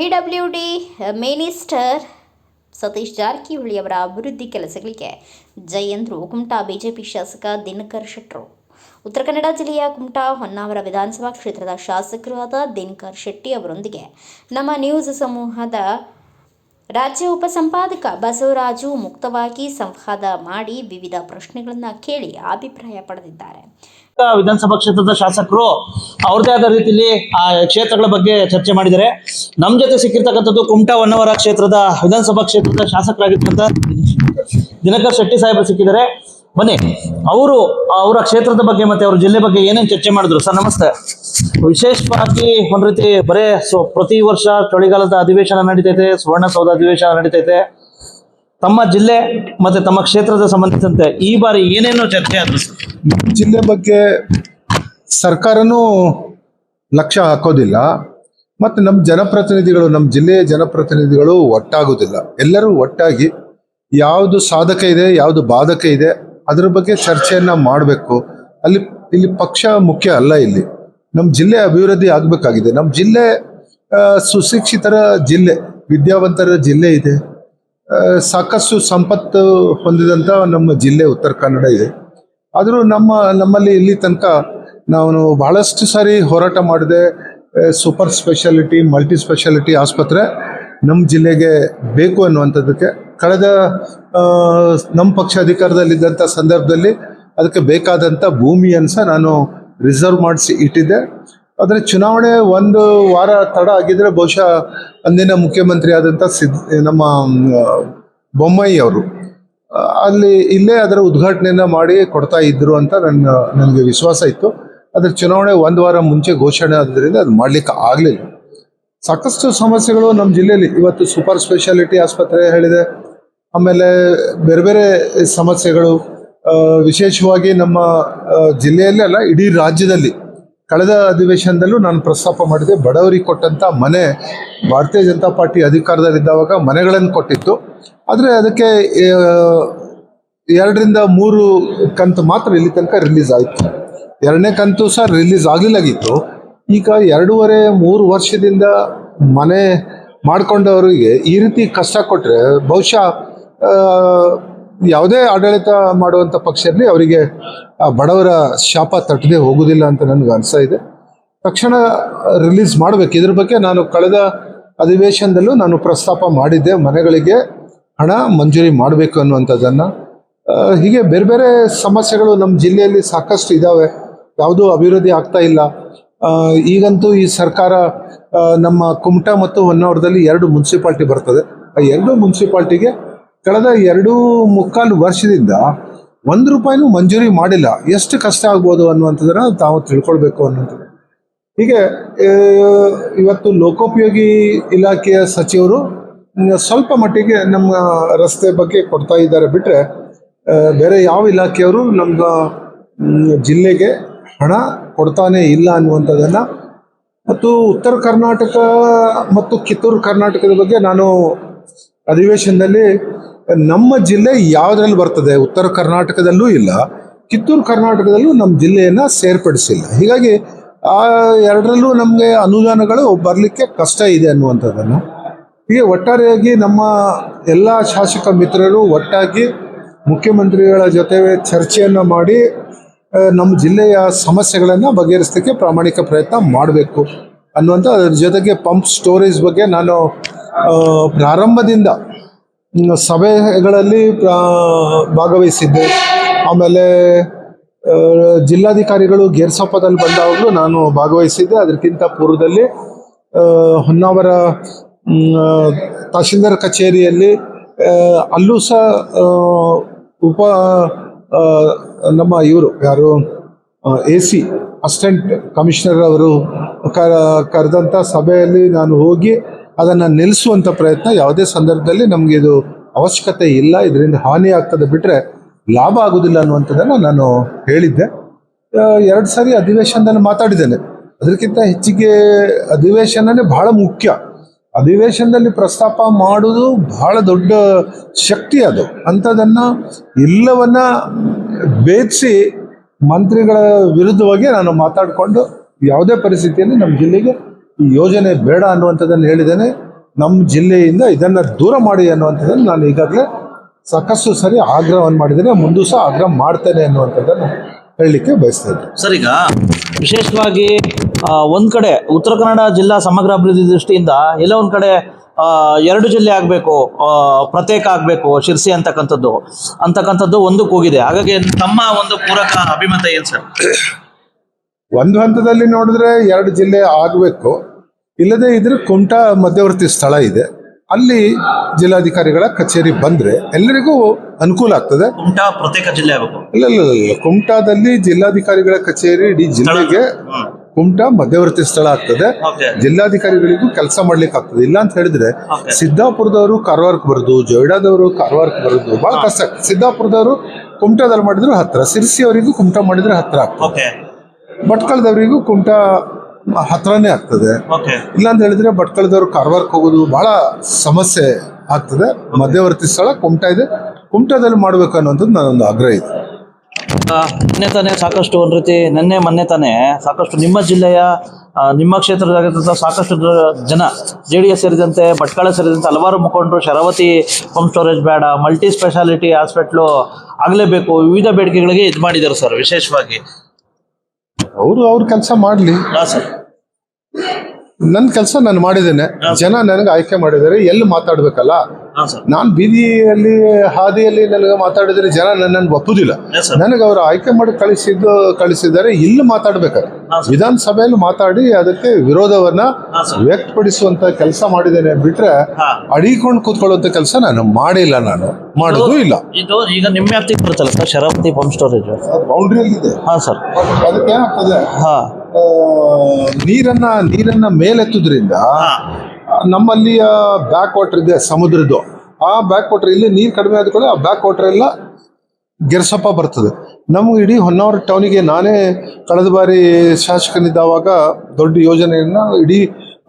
PWD minister Satish Jarkiholi ಅವರ ಅಭಿವೃದ್ಧಿ ಕೆಲಸಗಳಿಗೆ ಜೈ ಎಂದರು ಕುಮಟಾ ಬಿಜೆಪಿ ಶಾಸಕ ದಿನಕರ್ ಶೆಟ್ಟರು. ಉತ್ತರ ಕನ್ನಡ ಜಿಲ್ಲೆಯ ಕುಮಟಾ ಹೊನ್ನಾವರ ವಿಧಾನಸಭಾ ಕ್ಷೇತ್ರದ ಶಾಸಕರು ಆದ ದಿನಕರ್ ಶೆಟ್ಟಿ ಅವರೊಂದಿಗೆ ನಮ್ಮ ನ್ಯೂಸ್ ಸಮೂಹದ ರಾಜ್ಯ ಉಪಸಂಪಾದಕ ಬಸವರಾಜು ಮುಕ್ತವಾಗಿ ಸಂವಾದ ಮಾಡಿ ವಿವಿಧ ಪ್ರಶ್ನೆಗಳನ್ನು ಕೇಳಿ ಅಭಿಪ್ರಾಯ ಪಡೆದಿದ್ದಾರೆ. ವಿಧಾನಸಭಾ ಕ್ಷೇತ್ರದ ಶಾಸಕರು ಅವ್ರದೇ ಆದ ರೀತಿಯಲ್ಲಿ ಆ ಕ್ಷೇತ್ರಗಳ ಬಗ್ಗೆ ಚರ್ಚೆ ಮಾಡಿದ್ದಾರೆ. ನಮ್ಮ ಜೊತೆ ಸಿಕ್ಕಿರ್ತಕ್ಕಂಥದ್ದು ಕುಮಟಾ ಹೊನ್ನಾವರ ಕ್ಷೇತ್ರದ ವಿಧಾನಸಭಾ ಕ್ಷೇತ್ರದ ಶಾಸಕರಾಗಿರ್ತಕ್ಕಂಥ ದಿನಕರ್ ಶೆಟ್ಟಿ ಸಾಹೇಬರು ಸಿಕ್ಕಿದ್ದಾರೆ. ಬನ್ನಿ, ಅವರು ಅವರ ಕ್ಷೇತ್ರದ ಬಗ್ಗೆ ಮತ್ತೆ ಅವ್ರ ಜಿಲ್ಲೆ ಬಗ್ಗೆ ಏನೇನು ಚರ್ಚೆ ಮಾಡಿದ್ರು. ಸರ್ ನಮಸ್ತೆ. ವಿಶೇಷವಾಗಿ ಒಂದ್ ರೀತಿ ಬರೇ ಪ್ರತಿ ವರ್ಷ ಚಳಿಗಾಲದ ಅಧಿವೇಶನ ನಡೀತೈತೆ, ಸುವರ್ಣಸೌಧ ಅಧಿವೇಶನ ನಡೀತೈತೆ. ತಮ್ಮ ಜಿಲ್ಲೆ ಮತ್ತೆ ತಮ್ಮ ಕ್ಷೇತ್ರದ ಸಂಬಂಧಿಸಿದಂತೆ ಈ ಬಾರಿ ಏನೇನು ಚರ್ಚೆ ಆದ್ರು? ಜಿಲ್ಲೆ ಬಗ್ಗೆ ಸರ್ಕಾರನೂ ಲಕ್ಷ್ಯ ಹಾಕೋದಿಲ್ಲ, ಮತ್ತು ನಮ್ಮ ಜನಪ್ರತಿನಿಧಿಗಳು, ನಮ್ಮ ಜಿಲ್ಲೆಯ ಜನಪ್ರತಿನಿಧಿಗಳು ಒಟ್ಟಾಗೋದಿಲ್ಲ. ಎಲ್ಲರೂ ಒಟ್ಟಾಗಿ ಯಾವುದು ಸಾಧಕ ಇದೆ, ಯಾವುದು ಬಾಧಕ ಇದೆ, ಅದರ ಬಗ್ಗೆ ಚರ್ಚೆಯನ್ನು ಮಾಡಬೇಕು. ಇಲ್ಲಿ ಪಕ್ಷ ಮುಖ್ಯ ಅಲ್ಲ. ಇಲ್ಲಿ ನಮ್ಮ ಜಿಲ್ಲೆ ಅಭಿವೃದ್ಧಿ ಆಗಬೇಕಾಗಿದೆ. ನಮ್ಮ ಜಿಲ್ಲೆ ಸುಶಿಕ್ಷಿತರ ಜಿಲ್ಲೆ, ವಿದ್ಯಾವಂತರ ಜಿಲ್ಲೆ ಇದೆ. ಸಾಕಷ್ಟು ಸಂಪತ್ತು ಹೊಂದಿದಂಥ ನಮ್ಮ ಜಿಲ್ಲೆ ಉತ್ತರ ಕನ್ನಡ ಇದೆ. ಆದರೂ ನಮ್ಮಲ್ಲಿ ಇಲ್ಲಿ ತನಕ ನಾವು ಬಹಳಷ್ಟು ಸಾರಿ ಹೋರಾಟ ಮಾಡಿದೆ. ಸೂಪರ್ ಸ್ಪೆಷಾಲಿಟಿ, ಮಲ್ಟಿ ಸ್ಪೆಷಾಲಿಟಿ ಆಸ್ಪತ್ರೆ ನಮ್ಮ ಜಿಲ್ಲೆಗೆ ಬೇಕು ಅನ್ನುವಂಥದ್ದಕ್ಕೆ ಕಳೆದ ನಮ್ಮ ಪಕ್ಷ ಅಧಿಕಾರದಲ್ಲಿದ್ದಂಥ ಸಂದರ್ಭದಲ್ಲಿ ಅದಕ್ಕೆ ಬೇಕಾದಂಥ ಭೂಮಿಯನ್ನು ಸಹ ನಾನು ರಿಸರ್ವ್ ಮಾಡಿಸಿ ಇಟ್ಟಿದ್ದೆ. ಆದರೆ ಚುನಾವಣೆ ಒಂದು ವಾರ ತಡ ಆಗಿದ್ರೆ ಬಹುಶಃ ಅಂದಿನ ಮುಖ್ಯಮಂತ್ರಿ ಆದಂಥ ನಮ್ಮ ಬೊಮ್ಮಾಯಿ ಅವರು ಇಲ್ಲೇ ಅದರ ಉದ್ಘಾಟನೆಯನ್ನು ಮಾಡಿ ಕೊಡ್ತಾ ಇದ್ರು ಅಂತ ನನಗೆ ವಿಶ್ವಾಸ ಇತ್ತು. ಆದರೆ ಚುನಾವಣೆ ಒಂದು ವಾರ ಮುಂಚೆ ಘೋಷಣೆ ಆದ್ರಿಂದ ಅದು ಮಾಡಲಿಕ್ಕೆ ಆಗಲಿಲ್ಲ. ಸಾಕಷ್ಟು ಸಮಸ್ಯೆಗಳು ನಮ್ಮ ಜಿಲ್ಲೆಯಲ್ಲಿ ಇವತ್ತು ಸೂಪರ್ ಸ್ಪೆಷಾಲಿಟಿ ಆಸ್ಪತ್ರೆ ಹೇಳಿದೆ. ಆಮೇಲೆ ಬೇರೆ ಬೇರೆ ಸಮಸ್ಯೆಗಳು, ವಿಶೇಷವಾಗಿ ನಮ್ಮ ಜಿಲ್ಲೆಯಲ್ಲೇ ಅಲ್ಲ, ಇಡೀ ರಾಜ್ಯದಲ್ಲಿ ಕಳೆದ ಅಧಿವೇಶನದಲ್ಲೂ ನಾನು ಪ್ರಸ್ತಾಪ ಮಾಡಿದೆ. ಬಡವರಿಗೆ ಕೊಟ್ಟಂಥ ಮನೆ ಭಾರತೀಯ ಜನತಾ ಪಾರ್ಟಿ ಅಧಿಕಾರದಲ್ಲಿದ್ದಾವಾಗ ಮನೆಗಳನ್ನು ಕೊಟ್ಟಿತ್ತು. ಆದರೆ ಅದಕ್ಕೆ 2 ರಿಂದ 3 ಕಂತು ಮಾತ್ರ ಇಲ್ಲಿ ತನಕ ರಿಲೀಸ್ ಆಯಿತು. 2ನೇ ಕಂತು ಸಹ ರಿಲೀಸ್ ಆಗಲಿಲ್ಲಾಗಿತ್ತು. ಈಗ 2.5-3 ವರ್ಷದಿಂದ ಮನೆ ಮಾಡಿಕೊಂಡವರಿಗೆ ಈ ರೀತಿ ಕಷ್ಟ ಕೊಟ್ಟರೆ ಬಹುಶಃ ಯಾವುದೇ ಆಡಳಿತ ಮಾಡುವಂಥ ಪಕ್ಷ ಇರಲಿ, ಅವರಿಗೆ ಬಡವರ ಶಾಪ ತಟ್ಟದೆ ಹೋಗುವುದಿಲ್ಲ ಅಂತ ನನಗೆ ಅನಿಸ್ತಾ ಇದೆ. ತಕ್ಷಣ ರಿಲೀಸ್ ಮಾಡಬೇಕು. ಇದ್ರ ಬಗ್ಗೆ ನಾನು ಕಳೆದ ಅಧಿವೇಶನದಲ್ಲೂ ನಾನು ಪ್ರಸ್ತಾಪ ಮಾಡಿದ್ದೆ. ಮನೆಗಳಿಗೆ ಹಣ ಮಂಜೂರಿ ಮಾಡಬೇಕು ಅನ್ನುವಂಥದ್ದನ್ನು. ಹೀಗೆ ಬೇರೆ ಬೇರೆ ಸಮಸ್ಯೆಗಳು ನಮ್ಮ ಜಿಲ್ಲೆಯಲ್ಲಿ ಸಾಕಷ್ಟು ಇದ್ದಾವೆ. ಯಾವುದೂ ಅಭಿವೃದ್ಧಿ ಆಗ್ತಾ ಇಲ್ಲ. ಈಗಂತೂ ಈ ಸರ್ಕಾರ ನಮ್ಮ ಕುಮಟಾ ಮತ್ತು ಹೊನ್ನಾವರದಲ್ಲಿ 2 ಮುನ್ಸಿಪಾಲ್ಟಿ ಬರ್ತದೆ. ಆ 2 ಮುನ್ಸಿಪಾಲ್ಟಿಗೆ ಕಳೆದ 2.25 ವರ್ಷದಿಂದ ₹1 ಮಂಜೂರಿ ಮಾಡಿಲ್ಲ. ಎಷ್ಟು ಕಷ್ಟ ಆಗ್ಬೋದು ಅನ್ನುವಂಥದ್ದನ್ನು ತಾವು ತಿಳ್ಕೊಳ್ಬೇಕು ಅನ್ನುವಂಥದ್ದು. ಹೀಗೆ ಇವತ್ತು ಲೋಕೋಪಯೋಗಿ ಇಲಾಖೆಯ ಸಚಿವರು ಸ್ವಲ್ಪ ಮಟ್ಟಿಗೆ ನಮ್ಮ ರಸ್ತೆ ಬಗ್ಗೆ ಕೊಡ್ತಾ ಇದ್ದಾರೆ ಬಿಟ್ಟರೆ ಬೇರೆ ಯಾವ ಇಲಾಖೆಯವರು ನಮ್ಮ ಜಿಲ್ಲೆಗೆ ಹಣ ಕೊಡ್ತಾನೆ ಇಲ್ಲ ಅನ್ನುವಂಥದ್ದನ್ನು. ಮತ್ತು ಉತ್ತರ ಕರ್ನಾಟಕ ಮತ್ತು ಕಿತ್ತೂರು ಕರ್ನಾಟಕದ ಬಗ್ಗೆ ನಾನು ಅಧಿವೇಶನದಲ್ಲಿ ನಮ್ಮ ಜಿಲ್ಲೆ ಯಾವುದ್ರಲ್ಲಿ ಬರ್ತದೆ, ಉತ್ತರ ಕರ್ನಾಟಕದಲ್ಲೂ ಇಲ್ಲ, ಕಿತ್ತೂರು ಕರ್ನಾಟಕದಲ್ಲೂ ನಮ್ಮ ಜಿಲ್ಲೆಯನ್ನು ಸೇರ್ಪಡಿಸಿಲ್ಲ. ಹೀಗಾಗಿ ಆ 2ರಲ್ಲೂ ನಮಗೆ ಅನುದಾನಗಳು ಬರಲಿಕ್ಕೆ ಕಷ್ಟ ಇದೆ ಅನ್ನುವಂಥದ್ದನ್ನು. ಹೀಗೆ ಒಟ್ಟಾರೆಯಾಗಿ ನಮ್ಮ ಎಲ್ಲ ಶಾಸಕ ಮಿತ್ರರು ಒಟ್ಟಾಗಿ ಮುಖ್ಯಮಂತ್ರಿಗಳ ಜೊತೆ ಚರ್ಚೆಯನ್ನು ಮಾಡಿ ನಮ್ಮ ಜಿಲ್ಲೆಯ ಸಮಸ್ಯೆಗಳನ್ನು ಬಗೆಹರಿಸಲಿಕ್ಕೆ ಪ್ರಾಮಾಣಿಕ ಪ್ರಯತ್ನ ಮಾಡಬೇಕು ಅನ್ನುವಂಥ. ಅದರ ಜೊತೆಗೆ ಪಂಪ್ ಸ್ಟೋರೇಜ್ ಬಗ್ಗೆ ನಾನು ಪ್ರಾರಂಭದಿಂದ ಸಭೆಗಳಲ್ಲಿ ಭಾಗವಹಿಸಿದ್ದೆ. ಆಮೇಲೆ ಜಿಲ್ಲಾಧಿಕಾರಿಗಳು ಗೇರ್ಸೊಪ್ಪದಲ್ಲಿ ಬಂದಾಗಲೂ ನಾನು ಭಾಗವಹಿಸಿದ್ದೆ. ಅದಕ್ಕಿಂತ ಪೂರ್ವದಲ್ಲಿ ಹೊನ್ನಾವರ ತಹಶೀಲ್ದಾರ್ ಕಚೇರಿಯಲ್ಲಿ ಅಲ್ಲೂ ಸಹ ನಮ್ಮ ಇವರು ಯಾರು AC ಅಸಿಸ್ಟೆಂಟ್ ಕಮಿಷನರ್ ಅವರು ಕರೆದಂಥ ಸಭೆಯಲ್ಲಿ ನಾನು ಹೋಗಿ ಅದನ್ನು ನಿಲ್ಲಿಸುವಂಥ ಪ್ರಯತ್ನ. ಯಾವುದೇ ಸಂದರ್ಭದಲ್ಲಿ ನಮಗೆ ಇದು ಅವಶ್ಯಕತೆ ಇಲ್ಲ, ಇದರಿಂದ ಹಾನಿ ಆಗ್ತದೆ ಬಿಟ್ಟರೆ ಲಾಭ ಆಗೋದಿಲ್ಲ ಅನ್ನುವಂಥದ್ದನ್ನು ನಾನು ಹೇಳಿದ್ದೆ. 2 ಸಾರಿ ಅಧಿವೇಶನದಲ್ಲಿ ಮಾತಾಡಿದ್ದೇನೆ. ಅದಕ್ಕಿಂತ ಹೆಚ್ಚಿಗೆ ಅಧಿವೇಶನನೇ ಬಹಳ ಮುಖ್ಯ. ಅಧಿವೇಶನದಲ್ಲಿ ಪ್ರಸ್ತಾಪ ಮಾಡೋದು ಬಹಳ ದೊಡ್ಡ ಶಕ್ತಿ. ಅದು ಅಂಥದನ್ನು ಎಲ್ಲವನ್ನ ಭೇದಿಸಿ ಮಂತ್ರಿಗಳ ವಿರುದ್ಧವಾಗಿ ನಾನು ಮಾತಾಡಿಕೊಂಡು ಯಾವುದೇ ಪರಿಸ್ಥಿತಿಯಲ್ಲಿ ನಮ್ಮ ಜಿಲ್ಲೆಗೆ ಈ ಯೋಜನೆ ಬೇಡ ಅನ್ನುವಂಥದ್ದನ್ನು ಹೇಳಿದ್ದೇನೆ. ನಮ್ಮ ಜಿಲ್ಲೆಯಿಂದ ಇದನ್ನು ದೂರ ಮಾಡಿ ಅನ್ನುವಂಥದ್ದನ್ನು ನಾನು ಈಗಾಗಲೇ ಸಾಕಷ್ಟು ಸರಿ ಆಗ್ರಹವನ್ನು ಮಾಡಿದ್ದೇನೆ, ಮುಂದೂ ಸಹ ಆಗ್ರಹ ಮಾಡ್ತೇನೆ ಅನ್ನುವಂಥದ್ದನ್ನು ಹೇಳಲಿಕ್ಕೆ ಬಯಸ್ತಾ ಇದ್ದೀನಿ. ಸರ್, ಈಗ ವಿಶೇಷವಾಗಿ ಒಂದ್ ಕಡೆ ಉತ್ತರ ಕನ್ನಡ ಜಿಲ್ಲಾ ಸಮಗ್ರ ಅಭಿವೃದ್ಧಿ ದೃಷ್ಟಿಯಿಂದ ಎಲ್ಲ ಒಂದ್ ಕಡೆ 2 ಜಿಲ್ಲೆ ಆಗಬೇಕು, ಪ್ರತ್ಯೇಕ ಆಗಬೇಕು ಶಿರ್ಸಿ ಅಂತಕ್ಕಂಥದ್ದು ಒಂದು ಕೂಗಿದೆ. ಹಾಗಾಗಿ ತಮ್ಮ ಒಂದು ಪೂರಕ ಅಭಿಮತ ಏನು ಸರ್? ಒಂದು ಹಂತದಲ್ಲಿ ನೋಡಿದ್ರೆ 2 ಜಿಲ್ಲೆ ಆಗಬೇಕು, ಇಲ್ಲದೆ ಇದ್ರೆ ಕುಮಟಾ ಮಧ್ಯವರ್ತಿ ಸ್ಥಳ ಇದೆ, ಅಲ್ಲಿ ಜಿಲ್ಲಾಧಿಕಾರಿಗಳ ಕಚೇರಿ ಬಂದ್ರೆ ಎಲ್ಲರಿಗೂ ಅನುಕೂಲ ಆಗ್ತದೆ. ಕುಮಟಾ ಪ್ರತ್ಯೇಕ ಜಿಲ್ಲೆ ಆಗಬೇಕು? ಇಲ್ಲ, ಕುಮಟಾದಲ್ಲಿ ಜಿಲ್ಲಾಧಿಕಾರಿಗಳ ಕಚೇರಿ ಇಡೀ ಜಿಲ್ಲೆಗೆ ಕುಮಟಾ ಮಧ್ಯವರ್ತಿ ಸ್ಥಳ ಆಗ್ತದೆ. ಜಿಲ್ಲಾಧಿಕಾರಿಗಳಿಗೂ ಕೆಲಸ ಮಾಡ್ಲಿಕ್ಕೆ ಆಗ್ತದೆ. ಇಲ್ಲ ಅಂತ ಹೇಳಿದ್ರೆ ಸಿದ್ದಾಪುರದವರು ಕಾರವಾರಕ್ಕೆ ಬರೋದು, ಜೊಯ್ಡಾದವರು ಕಾರವಾರಕ್ಕೆ ಬರೋದು ಬಹಳ ಕಷ್ಟ ಆಗ್ತದೆ. ಸಿದ್ದಾಪುರದವರು ಕುಮಟಾದಲ್ಲಿ ಮಾಡಿದ್ರು ಹತ್ರ, ಸಿರ್ಸಿ ಅವರಿಗೂ ಕುಮಟಾ ಮಾಡಿದ್ರೆ ಹತ್ರ ಆಗ್ತದೆ, ಭಟ್ಕಳದವರಿಗೂ ಕುಮಟಾ ಹತ್ರನೇ ಆಗ್ತದೆ. ಇಲ್ಲ ಅಂತ ಹೇಳಿದ್ರೆ ಭಟ್ಕಳದವರು ಕಾರವಾರಕ್ಕೆ ಹೋಗೋದು ಬಹಳ ಸಮಸ್ಯೆ ಆಗ್ತದೆ. ಮಧ್ಯವರ್ತಿ ಸ್ಥಳ ಕುಮಟಾ ಇದೆ, ಕುಮಟಾದಲ್ಲಿ ಮಾಡ್ಬೇಕು ಅನ್ನೋಂಥದ್ದು ನನ್ನೊಂದು ಆಗ್ರಹ ಇದೆ. ಮೊನ್ನೆ ತಾನೇ ಸಾಕಷ್ಟು ನಿಮ್ಮ ಜಿಲ್ಲೆಯ ನಿಮ್ಮ ಕ್ಷೇತ್ರದಾಗಿದ್ದಂಥ ಸಾಕಷ್ಟು ಜನ JDS ಸೇರಿದಂತೆ ಭಟ್ಕಳ ಸೇರಿದಂತೆ ಹಲವಾರು ಮುಖಂಡರು ಶರಾವತಿ ಪಂಪ್ ಸ್ಟೋರೇಜ್ ಬೇಡ, ಮಲ್ಟಿ ಸ್ಪೆಷಾಲಿಟಿ ಹಾಸ್ಪಿಟ್ಲು ಆಗಲೇಬೇಕು, ವಿವಿಧ ಬೇಡಿಕೆಗಳಿಗೆ ಇದು ಮಾಡಿದ್ದಾರೆ ಸರ್. ವಿಶೇಷವಾಗಿ ಅವ್ರ ಕೆಲಸ ಮಾಡಲಿ, ನನ್ನ ಕೆಲಸ ನಾನು ಮಾಡಿದ್ದೇನೆ, ಜನ ನನಗೆ ಆಯ್ಕೆ ಮಾಡಿದ್ದಾರೆ. ಎಲ್ಲಿ ಮಾತಾಡ್ಬೇಕಲ್ಲ, ನಾನು ಬೀದಿಯಲ್ಲಿ ಹಾದಿಯಲ್ಲಿ ನನಗೆ ಮಾತಾಡಿದ್ರೆ ಜನ ನನ್ನನ್ನು ಒಪ್ಪುದಿಲ್ಲ. ನನಗೆ ಅವರು ಆಯ್ಕೆ ಮಾಡಿ ಕಳಿಸಿದ್ದಾರೆ. ಇಲ್ಲಿ ಮಾತಾಡ್ಬೇಕಾದ್ರೆ ವಿಧಾನಸಭೆಯಲ್ಲಿ ಮಾತಾಡಿ ಅದಕ್ಕೆ ವಿರೋಧವನ್ನ ವ್ಯಕ್ತಪಡಿಸುವಂತ ಕೆಲಸ ಮಾಡಿದ್ದೇನೆ ಬಿಟ್ರೆ ಅಡಿಕೊಂಡು ಕೂತ್ಕೊಳ್ಳುವಂತ ಕೆಲಸ ನಾನು ಮಾಡಿಲ್ಲ, ನಾನು ಮಾಡೋದು ಇಲ್ಲ. ಇದು ಈಗ ನಿಮ್ಮ ವ್ಯಾಪ್ತಿಗೆ ಬರುತ್ತಲ್ಲ ಸರ್, ಶರಾವತಿ ಪಂಪ್ ಸ್ಟೋರೇಜ್ ಬೌಂಡ್ರಿಯಲ್ಲಿ ಇದೆ. ಸರ್, ಅದಕ್ಕೆ ಏನಾಗ್ತದೆ, ನೀರನ್ನ ಮೇಲೆತ್ತುದ್ರಿಂದ ನಮ್ಮಲ್ಲಿಯ ಬ್ಯಾಕ್ ವಾಟರ್ ಇದೆ ಸಮುದ್ರದ್ದು, ಆ ಬ್ಯಾಕ್ ವಾಟರ್ ಇಲ್ಲಿ ನೀರು ಕಡಿಮೆ ಆದ ಕೂಡ ಆ ಬ್ಯಾಕ್ ವಾಟರ್ ಎಲ್ಲ ಗೆರ್ಸಪ್ಪ ಬರ್ತದೆ. ನಮ್ಗೆ ಇಡೀ ಹೊನ್ನಾವರ ಟೌನಿಗೆ ನಾನೇ ಕಳೆದ ಬಾರಿ ಶಾಸಕನಿದ್ದಾವಾಗ ದೊಡ್ಡ ಯೋಜನೆಯನ್ನ ಇಡೀ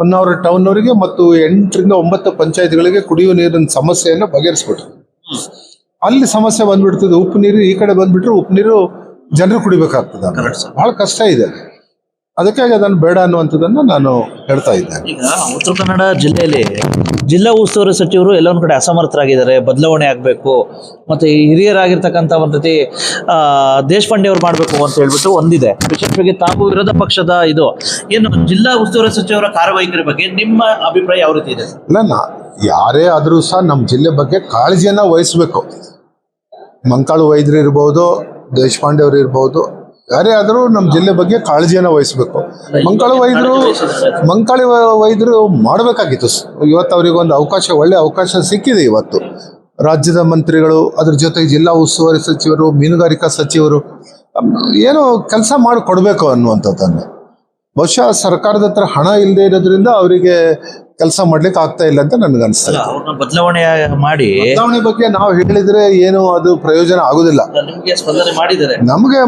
ಹೊನ್ನಾವರ ಟೌನ್ನವರಿಗೆ ಮತ್ತು 8 ರಿಂದ 9 ಪಂಚಾಯತ್ಗಳಿಗೆ ಕುಡಿಯುವ ನೀರಿನ ಸಮಸ್ಯೆಯನ್ನು ಬಗೆಹರಿಸ್ಬಿಟ್ರು. ಅಲ್ಲಿ ಸಮಸ್ಯೆ ಬಂದ್ಬಿಡ್ತದೆ, ಉಪ್ಪು ನೀರು ಈ ಕಡೆ ಬಂದ್ಬಿಟ್ರೆ ಉಪ್ಪು ನೀರು ಜನರು ಕುಡಿಬೇಕಾಗ್ತದೆ, ಬಹಳ ಕಷ್ಟ ಇದೆ. ಅದಕ್ಕಾಗಿ ಅದನ್ನು ಬೇಡ ಅನ್ನುವಂಥದ್ದನ್ನು ನಾನು ಹೇಳ್ತಾ ಇದ್ದೇನೆ. ಈಗ ಉತ್ತರ ಕನ್ನಡ ಜಿಲ್ಲೆಯಲ್ಲಿ ಜಿಲ್ಲಾ ಉಸ್ತುವಾರಿ ಸಚಿವರು ಎಲ್ಲ ಒಂದು ಕಡೆ ಅಸಮರ್ಥರಾಗಿದ್ದಾರೆ, ಬದಲಾವಣೆ ಆಗಬೇಕು, ಮತ್ತು ಹಿರಿಯರಾಗಿರ್ತಕ್ಕಂಥ ಒಂದು ರೀತಿ ದೇಶಪಾಂಡೆ ಅವ್ರು ಮಾಡಬೇಕು ಅಂತ ಹೇಳ್ಬಿಟ್ಟು ಒಂದಿದೆ. ವಿಶೇಷವಾಗಿ ತಾವು ವಿರೋಧ ಪಕ್ಷದ ಇದು ಏನು ಜಿಲ್ಲಾ ಉಸ್ತುವಾರಿ ಸಚಿವರ ಕಾರ್ಯವೈಖರಿ ಬಗ್ಗೆ ನಿಮ್ಮ ಅಭಿಪ್ರಾಯ ಯಾವ ರೀತಿ ಇದೆ? ಇಲ್ಲ, ಯಾರೇ ಆದರೂ ಸಹ ನಮ್ಮ ಜಿಲ್ಲೆ ಬಗ್ಗೆ ಕಾಳಜಿಯನ್ನು ವಹಿಸಬೇಕು. ಮಂಕಾಳು ವೈದ್ಯರು ಇರ್ಬೋದು, ದೇಶಪಾಂಡೆ ಅವರು ಇರ್ಬೋದು, ಯಾರೇ ಆದರೂ ನಮ್ಮ ಜಿಲ್ಲೆ ಬಗ್ಗೆ ಕಾಳಜಿಯನ್ನು ವಹಿಸಬೇಕು. ಮಂಕಾಳಿ ವೈದ್ಯರು ಮಾಡಬೇಕಾಗಿತ್ತು. ಇವತ್ತು ಅವರಿಗೊಂದು ಒಳ್ಳೆ ಅವಕಾಶ ಸಿಕ್ಕಿದೆ. ಇವತ್ತು ರಾಜ್ಯದ ಮಂತ್ರಿಗಳು, ಅದ್ರ ಜೊತೆಗೆ ಜಿಲ್ಲಾ ಉಸ್ತುವಾರಿ ಸಚಿವರು, ಮೀನುಗಾರಿಕಾ ಸಚಿವರು ಏನೋ ಕೆಲಸ ಮಾಡಿ ಕೊಡಬೇಕು ಅನ್ನುವಂಥದ್ದನ್ನು. ಬಹುಶಃ ಸರ್ಕಾರದ ಹತ್ರ ಹಣ ಇಲ್ಲದೆ ಇರೋದ್ರಿಂದ ಅವರಿಗೆ ಕೆಲಸ ಮಾಡ್ಲಿಕ್ಕೆ ಆಗ್ತಾ ಇಲ್ಲ ಅಂತ ನನಗೆ ಅನಿಸ್ತದೆ. ಬದಲಾವಣೆ ಬದಲಾವಣೆ ಬಗ್ಗೆ ನಾವು ಹೇಳಿದ್ರೆ ಏನು ಅದು ಪ್ರಯೋಜನ ಆಗುದಿಲ್ಲ. ನಮಗೆ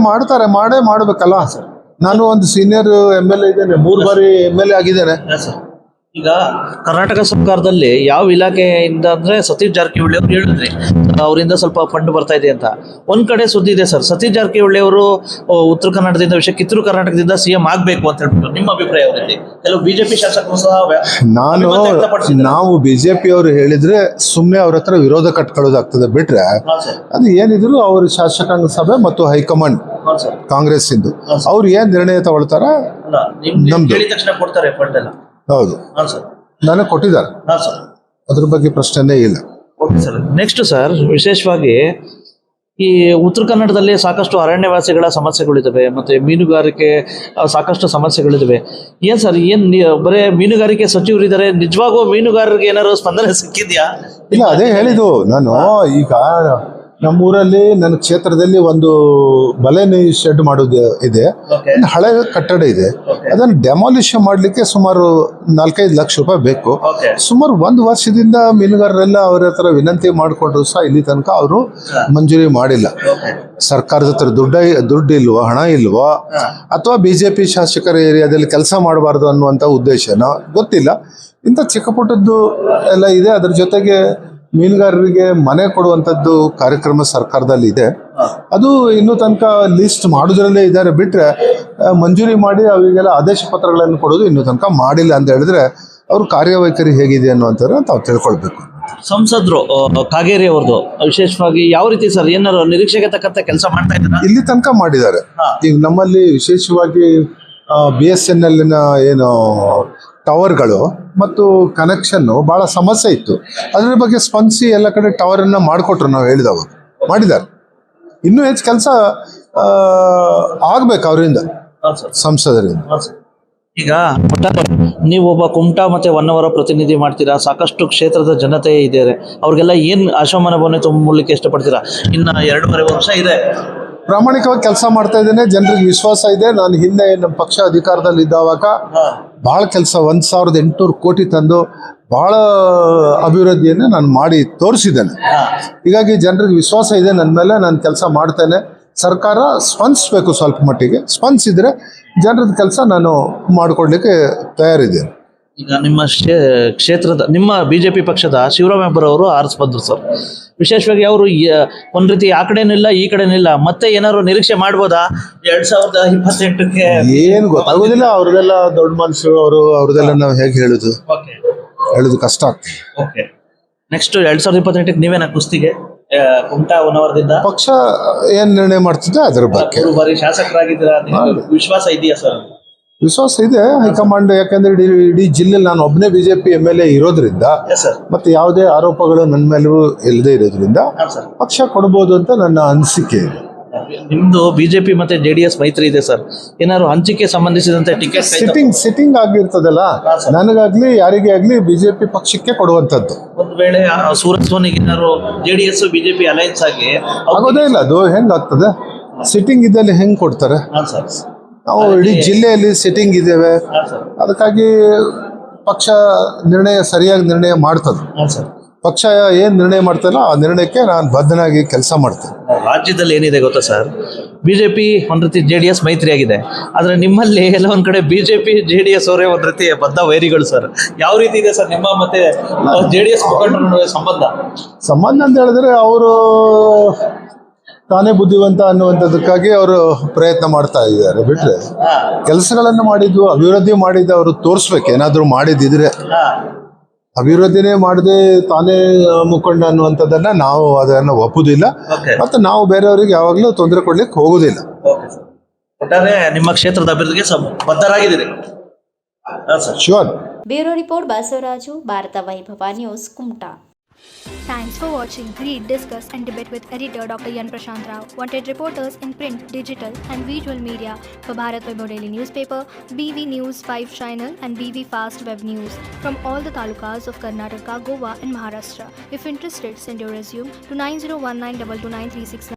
ಮಾಡಬೇಕಲ್ಲ. ನಾನು ಒಂದು ಸೀನಿಯರ್ MLA ಇದ್ದೇನೆ, 3 ಬಾರಿ MLA ಆಗಿದ್ದೇನೆ. ಈಗ ಕರ್ನಾಟಕ ಸರ್ಕಾರದಲ್ಲಿ ಯಾವ ಇಲಾಖೆಯಿಂದ ಅಂದ್ರೆ ಸತೀಶ್ ಜಾರಕಿಹೊಳಿ ಅವರು ಹೇಳಿದ್ರಿ ಅವರಿಂದ ಸ್ವಲ್ಪ ಫಂಡ್ ಬರ್ತಾ ಇದೆ ಅಂತ. ಒಂದ್ ಕಡೆ ಸುದ್ದಿ ಇದೆ ಸರ್, ಸತೀಶ್ ಜಾರಕಿಹೊಳಿ ಅವರು ಉತ್ತರ ಕನ್ನಡದಿಂದ ಕಿತ್ತೂರು ಕರ್ನಾಟಕದಿಂದ CM ಆಗ್ಬೇಕು ಅಂತ ಹೇಳ್ಬಿಟ್ಟು. ನಿಮ್ಮ ಅಭಿಪ್ರಾಯ ಯಾವ ರೀತಿ? ಕೆಲವು ಬಿಜೆಪಿ ಶಾಸಕರು ಸಹ ನಾವು ಬಿಜೆಪಿ ಅವರು ಹೇಳಿದ್ರೆ ಸುಮ್ಮನೆ ಅವ್ರ ಹತ್ರ ವಿರೋಧ ಕಟ್ಕೊಳ್ಳೋದಾಗ್ತದೆ ಬಿಟ್ರೆ ಅದು ಏನಿದ್ರು ಅವ್ರ ಶಾಸಕಾಂಗ ಸಭೆ ಮತ್ತು ಹೈಕಮಾಂಡ್ ಕಾಂಗ್ರೆಸ್ ಇಂದು ಅವ್ರು ಏನ್ ನಿರ್ಣಯ ತಗೊಳ್ತಾರ ಕೊಡ್ತಾರೆ ಫಂಡ್ ಎಲ್ಲ. ಹೌದು, ನನಗೆ ಕೊಟ್ಟಿದ್ದಾರೆ, ಅದ್ರ ಬಗ್ಗೆ ಪ್ರಶ್ನೆನೇ ಇಲ್ಲ. ನೆಕ್ಸ್ಟ್ ಸರ್, ವಿಶೇಷವಾಗಿ ಈ ಉತ್ತರ ಕನ್ನಡದಲ್ಲಿ ಸಾಕಷ್ಟು ಅರಣ್ಯವಾಸಿಗಳ ಸಮಸ್ಯೆಗಳಿದ್ದಾವೆ, ಮತ್ತೆ ಮೀನುಗಾರಿಕೆ ಸಾಕಷ್ಟು ಸಮಸ್ಯೆಗಳಿದ್ದಾವೆ. ಏನ್ ಸರ್, ಬರೇ ಮೀನುಗಾರಿಕೆ ಸಚಿವರಿದ್ದಾರೆ, ನಿಜವಾಗೂ ಮೀನುಗಾರರಿಗೆ ಏನಾದ್ರು ಸ್ಪಂದನೆ ಸಿಕ್ಕಿದ್ಯಾ? ಇಲ್ಲ, ಅದೇ ಹೇಳಿದ್ದು ನಾನು. ಈಗ ನಮ್ಮೂರಲ್ಲಿ ನನ್ನ ಕ್ಷೇತ್ರದಲ್ಲಿ ಒಂದು ಬಲೆ ಶೆಡ್ ಮಾಡೋದು ಇದೆ, ಹಳೆ ಕಟ್ಟಡ ಇದೆ. ಅದನ್ನು ಡೆಮಾಲಿಷನ್ ಮಾಡಲಿಕ್ಕೆ ಸುಮಾರು 4-5 ಲಕ್ಷ ರೂಪಾಯಿ ಬೇಕು. ಸುಮಾರು 1 ವರ್ಷದಿಂದ ಮೀನುಗಾರರೆಲ್ಲ ಅವ್ರ ಹತ್ರ ವಿನಂತಿ ಮಾಡಿಕೊಂಡ್ರು ಸಹ ಇಲ್ಲಿ ತನಕ ಅವರು ಮಂಜೂರಿ ಮಾಡಿಲ್ಲ. ಸರ್ಕಾರದ ಹತ್ರ ದುಡ್ಡು ಇಲ್ವೋ, ಹಣ ಇಲ್ವೋ, ಅಥವಾ ಬಿಜೆಪಿ ಶಾಸಕರ ಏರಿಯಾದಲ್ಲಿ ಕೆಲಸ ಮಾಡಬಾರ್ದು ಅನ್ನುವಂಥ ಉದ್ದೇಶನೋ ಗೊತ್ತಿಲ್ಲ. ಇಂಥ ಚಿಕ್ಕ ಪುಟ್ಟದ್ದು ಎಲ್ಲ ಇದೆ. ಅದ್ರ ಜೊತೆಗೆ ಮೀನುಗಾರರಿಗೆ ಮನೆ ಕೊಡುವಂಥದ್ದು ಕಾರ್ಯಕ್ರಮ ಸರ್ಕಾರದಲ್ಲಿ ಇದೆ. ಅದು ಇನ್ನೂ ತನಕ ಲಿಸ್ಟ್ ಮಾಡೋದ್ರಲ್ಲೇ ಇದ್ದಾರೆ ಬಿಟ್ಟರೆ ಮಂಜೂರಿ ಮಾಡಿ ಅವರಿಗೆಲ್ಲ ಆದೇಶ ಪತ್ರಗಳನ್ನು ಕೊಡೋದು ಇನ್ನೂ ತನಕ ಮಾಡಿಲ್ಲ ಅಂತ ಹೇಳಿದ್ರೆ ಅವ್ರ ಕಾರ್ಯವೈಖರಿ ಹೇಗಿದೆ ಅನ್ನುವಂಥದ್ದು ತಾವು ತಿಳ್ಕೊಳ್ಬೇಕು. ಸಂಸದರು ಕಾಗೇರಿ ಅವ್ರದ್ದು ವಿಶೇಷವಾಗಿ ಯಾವ ರೀತಿ ಸರ್, ಏನಾರು ನಿರೀಕ್ಷೆಗೆ ತಕ್ಕಂತೆ ಕೆಲಸ ಮಾಡ್ತಾ ಇದ್ದಾರೆ? ಇಲ್ಲಿ ತನಕ ಮಾಡಿದ್ದಾರೆ. ಈಗ ನಮ್ಮಲ್ಲಿ ವಿಶೇಷವಾಗಿ BSNL ಏನು ಟವರ್ಗಳು ಮತ್ತು ಕನೆಕ್ಷನ್ನು ಭಾಳ ಸಮಸ್ಯೆ ಇತ್ತು. ಅದರ ಬಗ್ಗೆ ಸ್ಪಂದಿಸಿ ಎಲ್ಲ ಕಡೆ ಟವರನ್ನು ಮಾಡಿಕೊಟ್ರು, ನಾವು ಹೇಳಿದವ ಮಾಡಿದ್ದಾರೆ. ಇನ್ನೂ ಹೆಚ್ಚು ಕೆಲಸ ಆಗಬೇಕು ಅವರಿಂದ, ಸಂಸದರಿಂದ. ಈಗ ನೀವು ಒಬ್ಬ ಕುಮಟಾ ಮತ್ತೆ ಹೊನ್ನಾವರ ಪ್ರತಿನಿಧಿ ಮಾಡ್ತೀರಾ, ಸಾಕಷ್ಟು ಕ್ಷೇತ್ರದ ಜನತೆ ಇದ್ದಾರೆ, ಅವ್ರಿಗೆಲ್ಲ ಏನ್ ಆಶಾಮಾನವನ್ನೇ ತುಂಬಲಿಕ್ಕೆ ಇಷ್ಟಪಡ್ತೀರಾ? ಇನ್ನ 2.5 ವರ್ಷ ಇದೆ. ಪ್ರಾಮಾಣಿಕವಾಗಿ ಕೆಲಸ ಮಾಡ್ತಾ ಇದ್ದೇನೆ, ಜನರಿಗೆ ವಿಶ್ವಾಸ ಇದೆ. ನಾನು ಹಿಂದೆ ನಮ್ಮ ಪಕ್ಷ ಅಧಿಕಾರದಲ್ಲಿ ಇದ್ದಾವಾಗ ಭಾಳ ಕೆಲಸ 1,800 ಕೋಟಿ ತಂದು ಭಾಳ ಅಭಿವೃದ್ಧಿಯನ್ನು ನಾನು ಮಾಡಿ ತೋರಿಸಿದ್ದೇನೆ. ಹೀಗಾಗಿ ಜನರಿಗೆ ವಿಶ್ವಾಸ ಇದೆ ನನ್ನ ಮೇಲೆ. ನಾನು ಕೆಲಸ ಮಾಡ್ತೇನೆ. ಸರ್ಕಾರ ಸ್ಪಂದಿಸಬೇಕು, ಸ್ವಲ್ಪ ಮಟ್ಟಿಗೆ ಸ್ಪಂದಿಸಿದ್ರೆ ಜನರದ ಕೆಲಸ ನಾನು ಮಾಡಿಕೊಡ್ಲಿಕ್ಕೆ ತಯಾರಿದ್ದೇನೆ. ಈಗ ನಿಮ್ಮ ಕ್ಷೇತ್ರದ ನಿಮ್ಮ BJP ಪಕ್ಷದ ಶಿವರಾಮ್ ಹೆಬ್ಬಾರ್ ಅವರು ಆರಿಸಿ ಬಂದ್ರು ಸರ್. ವಿಶೇಷವಾಗಿ ಅವರು ಒಂದ್ ರೀತಿ ಆ ಕಡೆನೂ ಇಲ್ಲ ಈ ಕಡೆನೂ ಇಲ್ಲ, ಮತ್ತೆ ಏನಾದ್ರು ನಿರೀಕ್ಷೆ ಮಾಡ್ಬೋದಾ 2028ಕ್ಕೆ? ಏನು ಗೊತ್ತಾಗೋದಿಲ್ಲ, ಅವ್ರದೆಲ್ಲ ದೊಡ್ಡ ಮನುಷ್ಯರು, ಅವ್ರದೆಲ್ಲ ನಾವು ಹೇಗೆ ಹೇಳುದು ಕಷ್ಟ ಆಗ್ತದೆ. ನೆಕ್ಸ್ಟ್ 2028ಕ್ಕೆ ನೀವೇನ ಕುಸ್ತಿಗೆ ಕುಮಟಾ ಹೊನ್ನಾವರದಿಂದ ಪಕ್ಷ ಏನ್ ನಿರ್ಣಯ ಮಾಡ್ತಿದ್ದೆ ಅದ್ರ ಬಗ್ಗೆ? 3 ಬಾರಿ ಶಾಸಕರಾಗಿದ್ದೀರಾ, ವಿಶ್ವಾಸ ಇದೆಯಾ ಸರ್? ವಿಶ್ವಾಸ ಇದೆ ಹೈಕಮಾಂಡ್. ಯಾಕಂದ್ರೆ ಇಡೀ ಜಿಲ್ಲೆಯಲ್ಲಿ ನಾನು ಒಬ್ಬನೇ BJP MLA ಇರೋದ್ರಿಂದ, ಮತ್ತೆ ಯಾವುದೇ ಆರೋಪಗಳು ನನ್ನ ಮೇಲೂ ಇಲ್ಲದೆ ಇರೋದ್ರಿಂದ ಪಕ್ಷ ಕೊಡ್ಬೋದು ಅಂತ ನನ್ನ ಅನಿಸಿಕೆ ಇದೆ. ನಿಮ್ದು BJP ಮತ್ತೆ JDS ಮೈತ್ರಿ ಇದೆ ಸರ್, ಏನಾದ್ರು ಹಂಚಿಕೆ ಸಂಬಂಧಿಸಿದಂತೆ ಟಿಕೆಟ್ ಸಿಟ್ಟಿಂಗ್ ಆಗಿರ್ತದಲ್ಲ, ನನಗಾಗ್ಲಿ ಯಾರಿಗೇ ಆಗ್ಲಿ BJP ಪಕ್ಷಕ್ಕೆ ಕೊಡುವಂತದ್ದು. ಒಂದು ವೇಳೆ ಸೂರತ್ ಸೋನಿಗೆ ಏನಾದ್ರು JDS BJP ಅಲೈನ್ಸ್ ಆಗಿ ಆಗೋದೇ ಇಲ್ಲ. ಅದು ಹೆಂಗ್ ಆಗ್ತದೆ? ಸಿಟ್ಟಿಂಗ್ ಇದ್ದಲ್ಲಿ ಹೆಂಗ್ ಕೊಡ್ತಾರೆ? ನಾವು ಇಡೀ ಜಿಲ್ಲೆಯಲ್ಲಿ ಸಿಟ್ಟಿಂಗ್ ಇದ್ದೇವೆ, ಅದಕ್ಕಾಗಿ ಪಕ್ಷ ಸರಿಯಾಗಿ ನಿರ್ಣಯ ಮಾಡ್ತದೆ. ಪಕ್ಷ ಏನ್ ನಿರ್ಣಯ ಮಾಡ್ತಾರೋ ಆ ನಿರ್ಣಯಕ್ಕೆ ನಾನು ಬದ್ಧನಾಗಿ ಕೆಲಸ ಮಾಡ್ತೇನೆ. ರಾಜ್ಯದಲ್ಲಿ ಏನಿದೆ ಗೊತ್ತಾ ಸರ್, BJP ಒಂದ್ ರೀತಿ JDS ಮೈತ್ರಿ ಆಗಿದೆ, ಆದ್ರೆ ನಿಮ್ಮಲ್ಲಿ ಎಲ್ಲ ಒಂದ್ ಕಡೆ BJP JDS ಅವರೇ ಒಂದ್ ರೀತಿ ಬದ್ಧ ವೈರಿಗಳು ಸರ್. ಯಾವ ರೀತಿ ಇದೆ ಸರ್ ನಿಮ್ಮ ಮತ್ತೆ JDS ಮುಖಂಡರ ನಡುವೆ ಸಂಬಂಧ ಅಂತ ಹೇಳಿದ್ರೆ, ಅವರು ತಾನೇ ಬುದ್ಧಿವಂತ ಅನ್ನುವಂಥದ್ದಕ್ಕಾಗಿ ಅವರು ಪ್ರಯತ್ನ ಮಾಡ್ತಾ ಇದ್ದಾರೆ. ಬಿಟ್ರೆ ಕೆಲಸಗಳನ್ನು ಮಾಡಿದ್ದು, ಅಭಿವೃದ್ಧಿ ಮಾಡಿದ್ದು ಅವರು ತೋರಿಸ್ಬೇಕು. ಏನಾದ್ರು ಮಾಡಿದ್ರೆ ಅಭಿವೃದ್ಧಿನೇ ಮಾಡದೆ ತಾನೇ ಮುಖಂಡ ಅನ್ನುವಂಥದ್ದನ್ನ ನಾವು ಅದನ್ನು ಒಪ್ಪುದಿಲ್ಲ. ಮತ್ತು ನಾವು ಬೇರೆಯವರಿಗೆ ಯಾವಾಗಲೂ ತೊಂದರೆ ಕೊಡ್ಲಿಕ್ಕೆ ಹೋಗುದಿಲ್ಲ. ಒಟ್ಟಾರೆ ನಿಮ್ಮ ಕ್ಷೇತ್ರದ ಅಭಿವೃದ್ಧಿಗೆ ಬದ್ಧರಾಗಿದ್ದೀರಿ. Sure. Bureau report Basavaraju, Bharat Vaibhav news, Kumta. Thanks for watching. Read, discuss and debate with editor Dr. Yan Prashant Rao. Wanted reporters in print, digital and visual media for Bharat Vaibhav Daily Newspaper, BV News 5 Channel and BV Fast Web News from all the talukas of Karnataka, Goa and Maharashtra. If interested, send your resume to 9019229369.